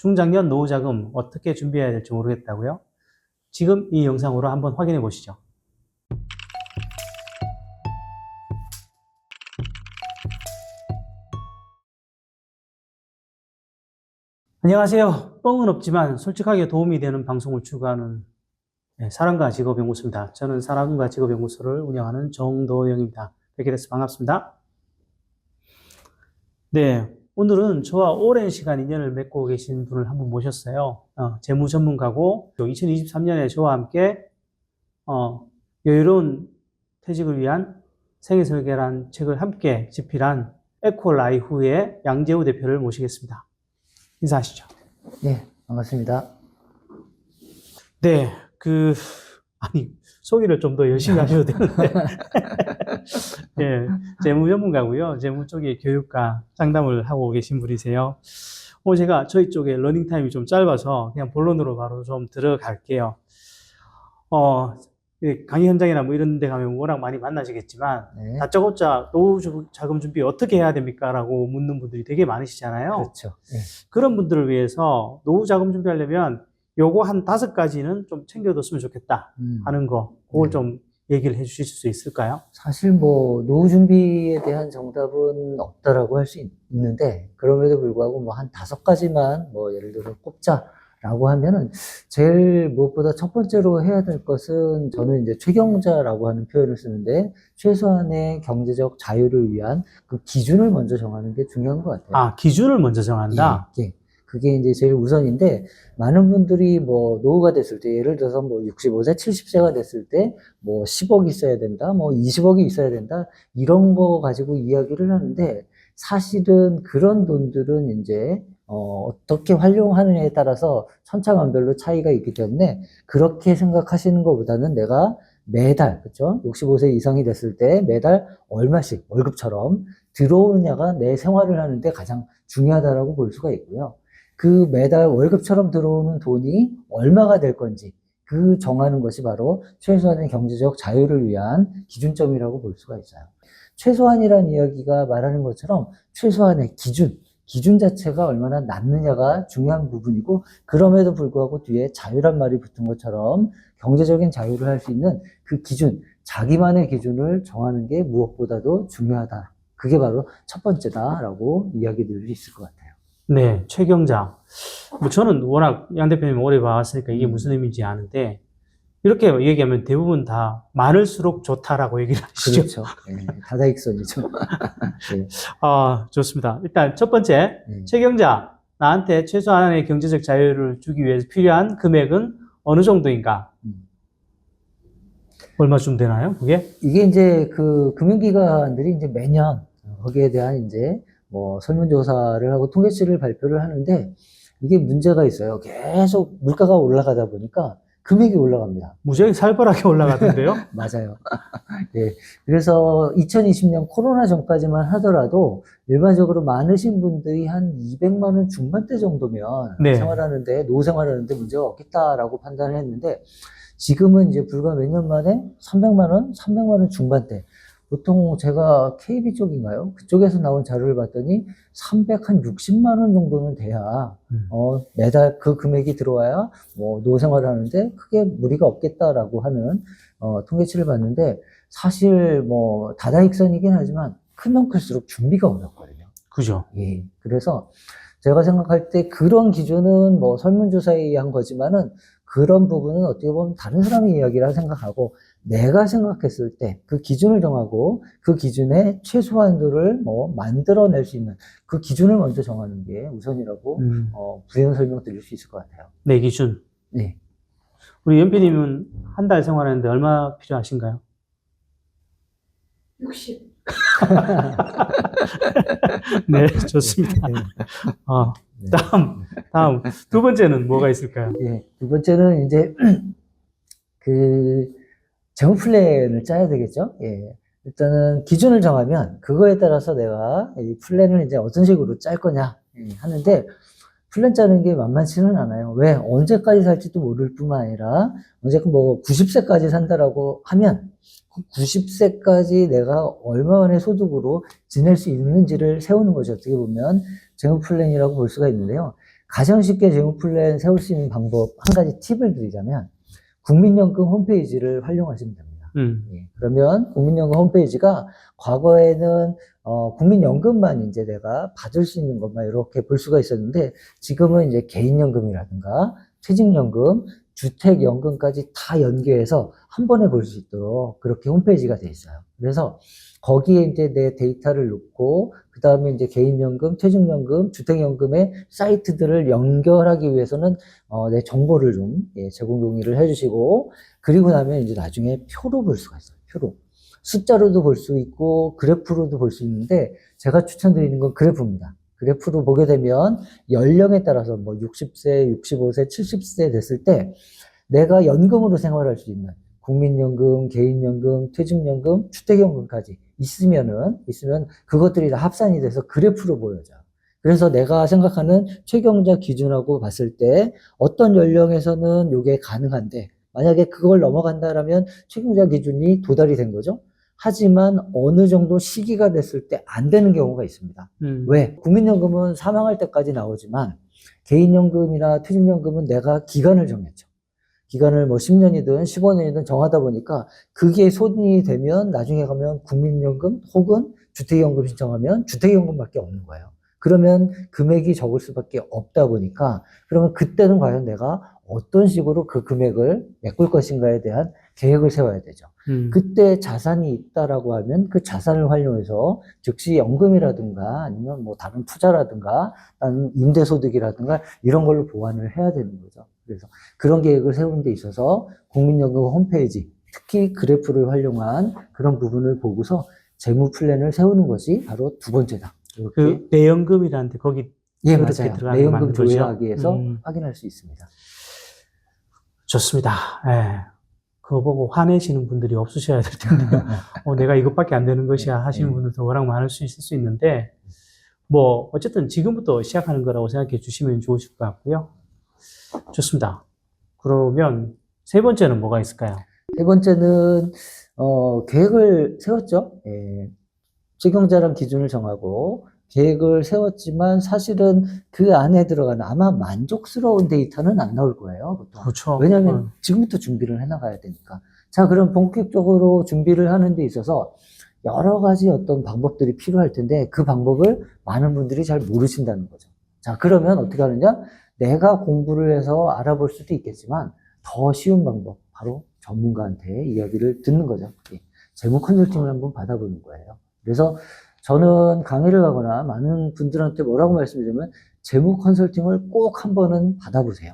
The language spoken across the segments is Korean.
중장년 노후자금 어떻게 준비해야 될지 모르겠다고요? 지금 이 영상으로 한번 확인해 보시죠. 안녕하세요. 뻥은 없지만 솔직하게 도움이 되는 방송을 추구하는 사람과 직업연구소입니다. 저는 사람과 직업연구소를 운영하는 정도영입니다. 뵙게 돼서 반갑습니다. 네, 오늘은 저와 오랜 시간 인연을 맺고 계신 분을 한분 모셨어요. 재무 전문가고 2023년에 저와 함께 여유로운 퇴직을 위한 생애설계라는 책을 함께 집필한 에코라이프의 양재우 대표를 모시겠습니다. 인사하시죠. 네, 반갑습니다. 네, 소개를 좀 더 열심히 하셔도 되는데. 예, 재무 전문가고요. 재무 쪽에 교육과 상담을 하고 계신 분이세요. 제가 저희 쪽에 러닝타임이 좀 짧아서 그냥 본론으로 바로 좀 들어갈게요. 강의 현장이나 뭐 이런 데 가면 워낙 많이 만나시겠지만, 네. 다짜고짜 노후 자금 준비 어떻게 해야 됩니까? 라고 묻는 분들이 되게 많으시잖아요. 그렇죠. 네. 그런 분들을 위해서 노후 자금 준비하려면 요거 한 5가지는 좀 챙겨뒀으면 좋겠다 하는 거, 그걸 좀 얘기를 해 주실 수 있을까요? 사실 뭐 노후 준비에 대한 정답은 없다라고 할 수 있는데, 그럼에도 불구하고 뭐 한 5가지만 뭐 예를 들어 꼽자라고 하면은, 제일 무엇보다 첫 번째로 해야 될 것은, 저는 이제 최경자라고 하는 표현을 쓰는데, 최소한의 경제적 자유를 위한 그 기준을 먼저 정하는 게 중요한 것 같아요. 아, 기준을 먼저 정한다? 예. 그게 이제 제일 우선인데, 많은 분들이 뭐 노후가 됐을 때, 예를 들어서 뭐 65세, 70세가 됐을 때 뭐 10억이 있어야 된다, 뭐 20억이 있어야 된다, 이런 거 가지고 이야기를 하는데, 사실은 그런 돈들은 이제 어떻게 활용하느냐에 따라서 천차만별로 차이가 있기 때문에, 그렇게 생각하시는 것보다는 내가 매달, 그렇죠? 65세 이상이 됐을 때 매달 얼마씩 월급처럼 들어오느냐가 내 생활을 하는데 가장 중요하다라고 볼 수가 있고요. 그 매달 월급처럼 들어오는 돈이 얼마가 될 건지 그 정하는 것이 바로 최소한의 경제적 자유를 위한 기준점이라고 볼 수가 있어요. 최소한이라는 이야기가 말하는 것처럼 최소한의 기준 자체가 얼마나 낮느냐가 중요한 부분이고, 그럼에도 불구하고 뒤에 자유란 말이 붙은 것처럼 경제적인 자유를 할 수 있는 그 기준, 자기만의 기준을 정하는 게 무엇보다도 중요하다. 그게 바로 첫 번째다라고 이야기 드릴 수 있을 것 같아요. 네, 최경자. 저는 워낙 양 대표님 오래 봐왔으니까 이게 무슨 의미인지 아는데, 이렇게 얘기하면 대부분 다 많을수록 좋다라고 얘기를 하시죠. 그렇죠. 네, 다다익선이죠. 네. 좋습니다. 일단 첫 번째, 최경자. 나한테 최소한의 경제적 자유를 주기 위해서 필요한 금액은 어느 정도인가? 얼마쯤 되나요, 그게? 이게 이제 그 금융기관들이 이제 매년 거기에 대한 이제 뭐 설문조사를 하고 통계치를 발표를 하는데, 이게 문제가 있어요. 계속 물가가 올라가다 보니까 금액이 올라갑니다. 무지하게 살벌하게 올라가던데요? 맞아요. 네. 그래서 2020년 코로나 전까지만 하더라도 일반적으로 많으신 분들이 한 200만 원 중반대 정도면 네. 노후 생활하는데 문제가 없겠다라고 판단을 했는데, 지금은 이제 불과 몇 년 만에 300만 원 중반대. 보통 제가 KB 쪽인가요? 그쪽에서 나온 자료를 봤더니 360만 원 정도는 돼야 매달 그 금액이 들어와야 뭐 노후 생활을 하는데 크게 무리가 없겠다라고 하는 통계치를 봤는데, 사실 뭐 다다익선이긴 하지만 크면 클수록 준비가 어렵거든요. 그죠. 예. 그래서 제가 생각할 때 그런 기준은 뭐 설문조사에 의한 거지만은, 그런 부분은 어떻게 보면 다른 사람의 이야기라 생각하고, 내가 생각했을 때 그 기준을 정하고 그 기준에 최소한도를 뭐 만들어낼 수 있는 그 기준을 먼저 정하는 게 우선이라고 부연 설명 드릴 수 있을 것 같아요. 네, 기준. 네. 우리 연피님은 한 달 생활하는데 얼마 필요하신가요? 60. 네, 좋습니다. 다음. 두 번째는 뭐가 있을까요? 예. 두 번째는 이제 그 재무 플랜을 짜야 되겠죠. 예. 일단은 기준을 정하면 그거에 따라서 내가 이 플랜을 이제 어떤 식으로 짤 거냐 하는데, 플랜 짜는 게 만만치는 않아요. 왜? 언제까지 살지도 모를 뿐만 아니라, 언제까 뭐 90세까지 산다라고 하면 90세까지 내가 얼마만의 소득으로 지낼 수 있는지를 세우는 것이 어떻게 보면 재무 플랜이라고 볼 수가 있는데요. 가장 쉽게 재무 플랜 세울 수 있는 방법 한 가지 팁을 드리자면 국민연금 홈페이지를 활용하시면 됩니다. 예, 그러면 국민연금 홈페이지가 과거에는 국민연금만 이제 내가 받을 수 있는 것만 이렇게 볼 수가 있었는데 지금은 이제 개인연금이라든가 퇴직연금, 주택연금까지 다 연계해서 한 번에 볼 수 있도록 그렇게 홈페이지가 돼 있어요. 그래서 거기에 이제 내 데이터를 넣고 그 다음에 이제 개인연금, 퇴직연금, 주택연금의 사이트들을 연결하기 위해서는 내 정보를 좀 제공 동의를 해주시고 그리고 나면 이제 나중에 표로 볼 수가 있어요. 표로. 숫자로도 볼 수 있고 그래프로도 볼 수 있는데 제가 추천드리는 건 그래프입니다. 그래프로 보게 되면 연령에 따라서 뭐 60세, 65세, 70세 됐을 때 내가 연금으로 생활할 수 있는 국민연금, 개인연금, 퇴직연금, 주택연금까지 있으면 그것들이 다 합산이 돼서 그래프로 보여져요. 그래서 내가 생각하는 최경자 기준하고 봤을 때 어떤 연령에서는 이게 가능한데 만약에 그걸 넘어간다라면 최경자 기준이 도달이 된 거죠. 하지만 어느 정도 시기가 됐을 때 안 되는 경우가 있습니다. 왜? 국민연금은 사망할 때까지 나오지만 개인연금이나 퇴직연금은 내가 기간을 정했죠. 기간을 뭐 10년이든 15년이든 정하다 보니까 그게 손이 되면 나중에 가면 국민연금 혹은 주택연금 신청하면 주택연금밖에 없는 거예요. 그러면 금액이 적을 수밖에 없다 보니까 그러면 그때는 과연 내가 어떤 식으로 그 금액을 메꿀 것인가에 대한 계획을 세워야 되죠. 그때 자산이 있다라고 하면 그 자산을 활용해서 즉시 연금이라든가 아니면 뭐 다른 투자라든가 아니면 임대소득이라든가 이런 걸로 보완을 해야 되는 거죠. 그래서 그런 계획을 세우는 데 있어서 국민연금 홈페이지, 특히 그래프를 활용한 그런 부분을 보고서 재무 플랜을 세우는 것이 바로 두 번째다. 그 내연금이라는데 거기 예, 그렇게 맞아요. 들어가는 게 내연금 맞는 거죠? 조회하기 위해서 확인할 수 있습니다. 좋습니다. 예. 그거 보고 화내시는 분들이 없으셔야 될 텐데, 내가 이것밖에 안 되는 것이야 하시는 분들도 워낙 많을 수 있을 수 있는데, 뭐, 어쨌든 지금부터 시작하는 거라고 생각해 주시면 좋으실 것 같고요. 좋습니다. 그러면 세 번째는 뭐가 있을까요? 세 번째는, 계획을 세웠죠. 예. 최경자랑 기준을 정하고 계획을 세웠지만 사실은 그 안에 들어가는 아마 만족스러운 데이터는 안 나올 거예요. 보통. 그렇죠. 왜냐하면 지금부터 준비를 해나가야 되니까. 자, 그럼 본격적으로 준비를 하는 데 있어서 여러 가지 어떤 방법들이 필요할 텐데 그 방법을 많은 분들이 잘 모르신다는 거죠. 자, 그러면 어떻게 하느냐? 내가 공부를 해서 알아볼 수도 있겠지만 더 쉬운 방법, 바로 전문가한테 이야기를 듣는 거죠. 재무 컨설팅을 한번 받아보는 거예요. 그래서 저는 강의를 가거나 많은 분들한테 뭐라고 말씀드리면 재무 컨설팅을 꼭 한 번은 받아보세요.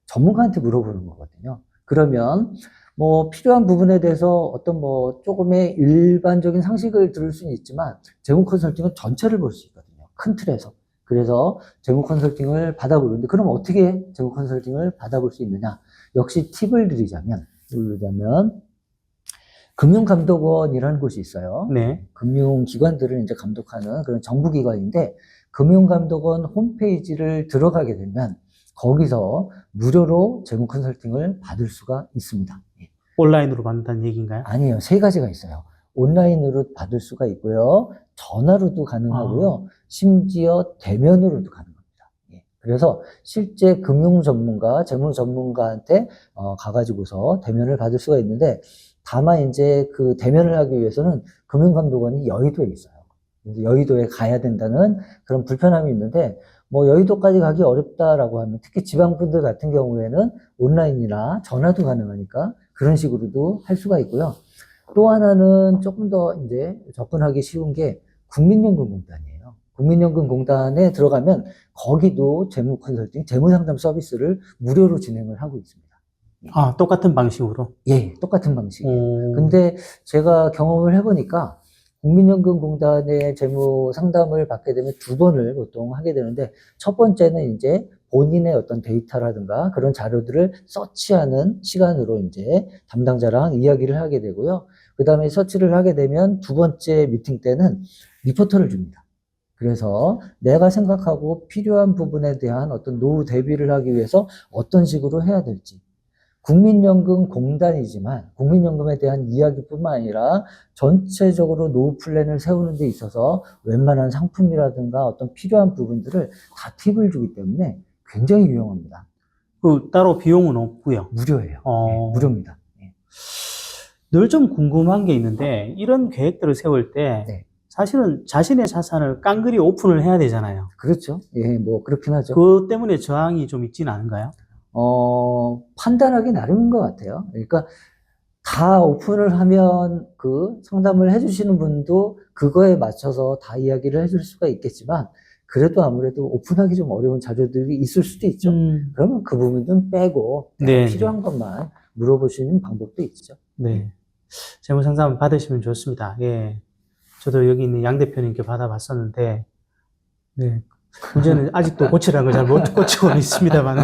전문가한테 물어보는 거거든요. 그러면 뭐 필요한 부분에 대해서 어떤 뭐 조금의 일반적인 상식을 들을 수는 있지만 재무 컨설팅은 전체를 볼 수 있거든요. 큰 틀에서. 그래서 재무 컨설팅을 받아보는데 그럼 어떻게 재무 컨설팅을 받아볼 수 있느냐? 역시 팁을 드리자면 금융감독원이라는 곳이 있어요. 네. 금융기관들을 이제 감독하는 그런 정부기관인데, 금융감독원 홈페이지를 들어가게 되면, 거기서 무료로 재무 컨설팅을 받을 수가 있습니다. 온라인으로 받는다는 얘기인가요? 아니에요. 세 가지가 있어요. 온라인으로 받을 수가 있고요. 전화로도 가능하고요. 심지어 대면으로도 가능합니다. 그래서 실제 금융 전문가, 재무 전문가한테 가가지고서 대면을 받을 수가 있는데, 다만 이제 그 대면을 하기 위해서는 금융감독원이 여의도에 있어요. 여의도에 가야 된다는 그런 불편함이 있는데, 뭐 여의도까지 가기 어렵다라고 하면 특히 지방분들 같은 경우에는 온라인이나 전화도 가능하니까 그런 식으로도 할 수가 있고요. 또 하나는 조금 더 이제 접근하기 쉬운 게 국민연금공단이에요. 국민연금공단에 들어가면 거기도 재무 컨설팅, 재무 상담 서비스를 무료로 진행을 하고 있습니다. 아, 똑같은 방식으로? 예, 똑같은 방식이에요. 근데 제가 경험을 해보니까 국민연금공단의 재무 상담을 받게 되면 두 번을 보통 하게 되는데 첫 번째는 이제 본인의 어떤 데이터라든가 그런 자료들을 서치하는 시간으로 이제 담당자랑 이야기를 하게 되고요. 그 다음에 서치를 하게 되면 두 번째 미팅 때는 리포터를 줍니다. 그래서 내가 생각하고 필요한 부분에 대한 어떤 노후 대비를 하기 위해서 어떤 식으로 해야 될지 국민연금공단이지만 국민연금에 대한 이야기뿐만 아니라 전체적으로 노후 플랜을 세우는 데 있어서 웬만한 상품이라든가 어떤 필요한 부분들을 다 팁을 주기 때문에 굉장히 유용합니다. 그 따로 비용은 없고요. 무료예요. 네, 무료입니다. 네. 늘 좀 궁금한 게 있는데 이런 계획들을 세울 때 네. 사실은 자신의 자산을 깡그리 오픈을 해야 되잖아요. 그렇죠. 예, 뭐 그렇긴 하죠. 그 때문에 저항이 좀 있지는 않은가요? 판단하기 나름인 것 같아요. 그러니까 다 오픈을 하면 그 상담을 해주시는 분도 그거에 맞춰서 다 이야기를 해줄 수가 있겠지만 그래도 아무래도 오픈하기 좀 어려운 자료들이 있을 수도 있죠. 그러면 그 부분 좀 빼고 네, 필요한 것만 물어보시는 방법도 있죠. 네. 재무상담 받으시면 좋습니다. 예. 저도 여기 있는 양 대표님께 받아봤었는데, 네. 문제는 아직도 고치라는 걸 잘 못 고치고는 있습니다만.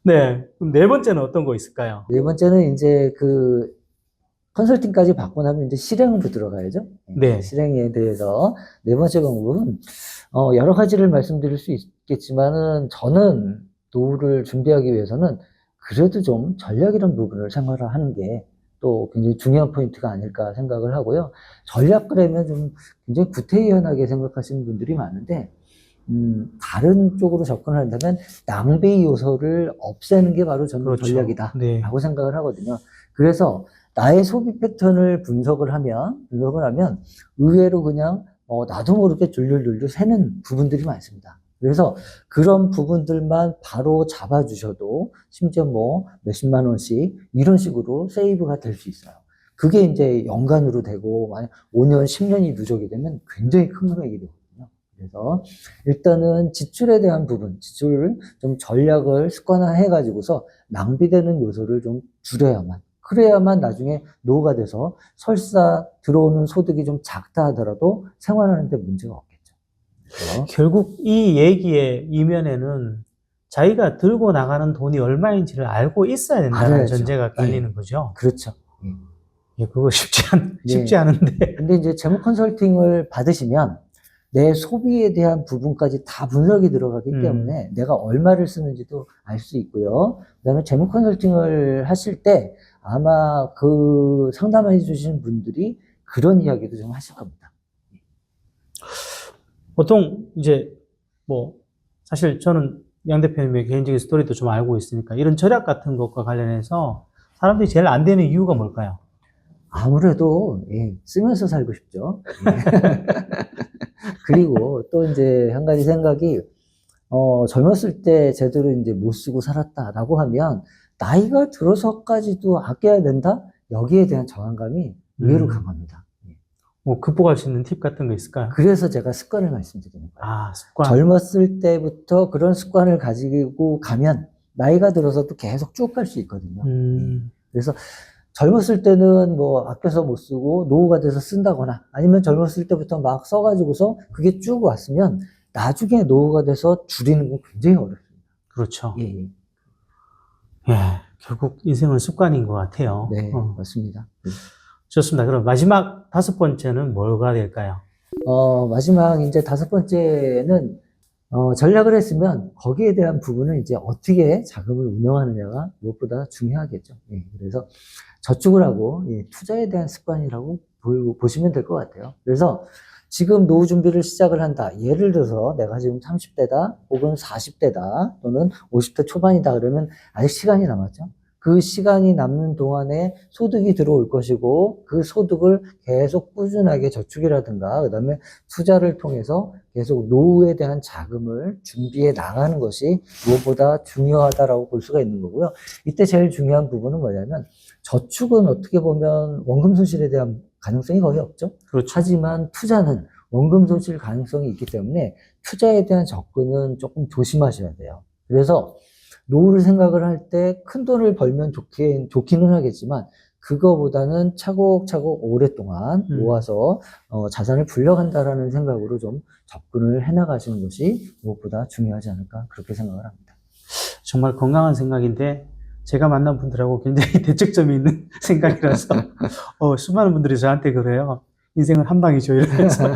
네. 그럼 네 번째는 어떤 거 있을까요? 네 번째는 이제 그 컨설팅까지 받고 나면 이제 실행으로 들어가야죠. 네. 실행에 대해서 네 번째 방법은 여러 가지를 말씀드릴 수 있겠지만은 저는 노후를 준비하기 위해서는 그래도 좀 전략이라는 부분을 생각을 하는 게 또 굉장히 중요한 포인트가 아닐까 생각을 하고요. 전략 그러면 좀 굉장히 구태의연하게 생각하시는 분들이 많은데 다른 쪽으로 접근을 한다면 낭비 요소를 없애는 게 바로 저는 그렇죠. 전략이다라고 네. 생각을 하거든요. 그래서 나의 소비 패턴을 분석을 하면 의외로 그냥 나도 모르게 줄줄줄줄 새는 부분들이 많습니다. 그래서 그런 부분들만 바로 잡아주셔도 심지어 뭐 몇십만 원씩 이런 식으로 세이브가 될 수 있어요. 그게 이제 연간으로 되고 만약 5년, 10년이 누적이 되면 굉장히 큰 금액이 되거든요. 그래서 일단은 지출에 대한 부분, 지출을 좀 전략을 습관화해 가지고서 낭비되는 요소를 좀 줄여야만, 그래야만 나중에 노후가 돼서 설사 들어오는 소득이 좀 작다 하더라도 생활하는 데 문제가 없겠죠. 결국 이 얘기의 이면에는 자기가 들고 나가는 돈이 얼마인지를 알고 있어야 된다는 알아야죠. 전제가 예. 깔리는 거죠. 그렇죠. 예, 그거 쉽지 네. 않은데. 근데 이제 재무 컨설팅을 받으시면 내 소비에 대한 부분까지 다 분석이 들어가기 때문에 내가 얼마를 쓰는지도 알 수 있고요. 그다음에 재무 컨설팅을 하실 때 아마 그 상담해 주시는 분들이 그런 이야기도 좀 하실 겁니다. 보통 이제 뭐 사실 저는 양 대표님의 개인적인 스토리도 좀 알고 있으니까 이런 절약 같은 것과 관련해서 사람들이 제일 안 되는 이유가 뭘까요? 아무래도 쓰면서 살고 싶죠. 그리고 또 이제 한 가지 생각이 젊었을 때 제대로 이제 못 쓰고 살았다라고 하면 나이가 들어서까지도 아껴야 된다? 여기에 대한 저항감이 의외로 강합니다. 뭐 극복할 수 있는 팁 같은 거 있을까요? 그래서 제가 습관을 말씀드리는 거예요. 아, 습관. 젊었을 때부터 그런 습관을 가지고 가면 나이가 들어서도 계속 쭉 갈 수 있거든요. 그래서 젊었을 때는 뭐 아껴서 못 쓰고 노후가 돼서 쓴다거나 아니면 젊었을 때부터 막 써가지고서 그게 쭉 왔으면 나중에 노후가 돼서 줄이는 건 굉장히 어렵습니다. 그렇죠. 예. 예, 결국 인생은 습관인 것 같아요. 네, 맞습니다. 좋습니다. 그럼 마지막 다섯 번째는 뭐가 될까요? 마지막 이제 다섯 번째는 전략을 했으면 거기에 대한 부분은 이제 어떻게 자금을 운영하느냐가 무엇보다 중요하겠죠. 예, 그래서 저축을 하고 투자에 대한 습관이라고 보시면 될 것 같아요. 그래서 지금 노후 준비를 시작을 한다. 예를 들어서 내가 지금 30대다 혹은 40대다 또는 50대 초반이다 그러면 아직 시간이 남았죠. 그 시간이 남는 동안에 소득이 들어올 것이고 그 소득을 계속 꾸준하게 저축이라든가 그다음에 투자를 통해서 계속 노후에 대한 자금을 준비해 나가는 것이 무엇보다 중요하다라고 볼 수가 있는 거고요. 이때 제일 중요한 부분은 뭐냐면 저축은 어떻게 보면 원금 손실에 대한 가능성이 거의 없죠. 그렇죠. 하지만 투자는 원금 손실 가능성이 있기 때문에 투자에 대한 접근은 조금 조심하셔야 돼요. 그래서 노후를 생각을 할 때 큰 돈을 벌면 좋기는 하겠지만 그거보다는 차곡차곡 오랫동안 모아서 자산을 불려간다라는 생각으로 좀 접근을 해나가시는 것이 무엇보다 중요하지 않을까 그렇게 생각을 합니다. 정말 건강한 생각인데 제가 만난 분들하고 굉장히 대척점이 있는 생각이라서 수많은 분들이 저한테 그래요. 인생은 한 방이죠 이러면서.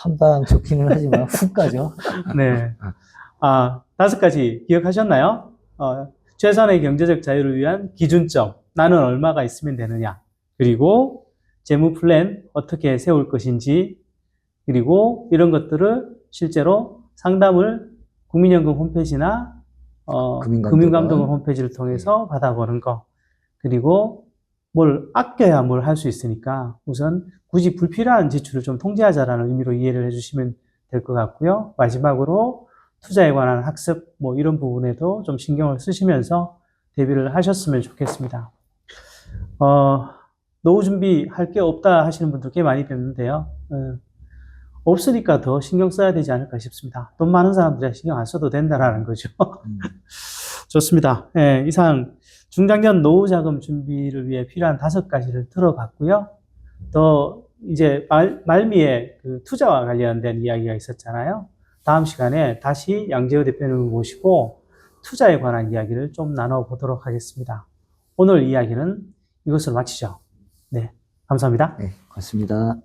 한 방 좋기는 하지만 훅 가죠. 네. 다섯 가지 기억하셨나요? 최소한의 경제적 자유를 위한 기준점, 나는 얼마가 있으면 되느냐, 그리고 재무 플랜 어떻게 세울 것인지, 그리고 이런 것들을 실제로 상담을 국민연금 홈페이지나 금융감독원 홈페이지를 통해서 받아보는 거. 그리고 뭘 아껴야 뭘 할 수 있으니까 우선 굳이 불필요한 지출을 좀 통제하자라는 의미로 이해를 해주시면 될 것 같고요. 마지막으로 투자에 관한 학습 뭐 이런 부분에도 좀 신경을 쓰시면서 대비를 하셨으면 좋겠습니다. 노후 준비할 게 없다 하시는 분들 꽤 많이 뵙는데요. 없으니까 더 신경 써야 되지 않을까 싶습니다. 돈 많은 사람들이 신경 안 써도 된다라는 거죠. 좋습니다. 예, 이상 중장년 노후 자금 준비를 위해 필요한 5가지를 들어봤고요. 또 이제 말미에 그 투자와 관련된 이야기가 있었잖아요. 다음 시간에 다시 양재호 대표님을 모시고 투자에 관한 이야기를 좀 나눠보도록 하겠습니다. 오늘 이야기는 이것으로 마치죠. 네, 감사합니다. 네, 고맙습니다.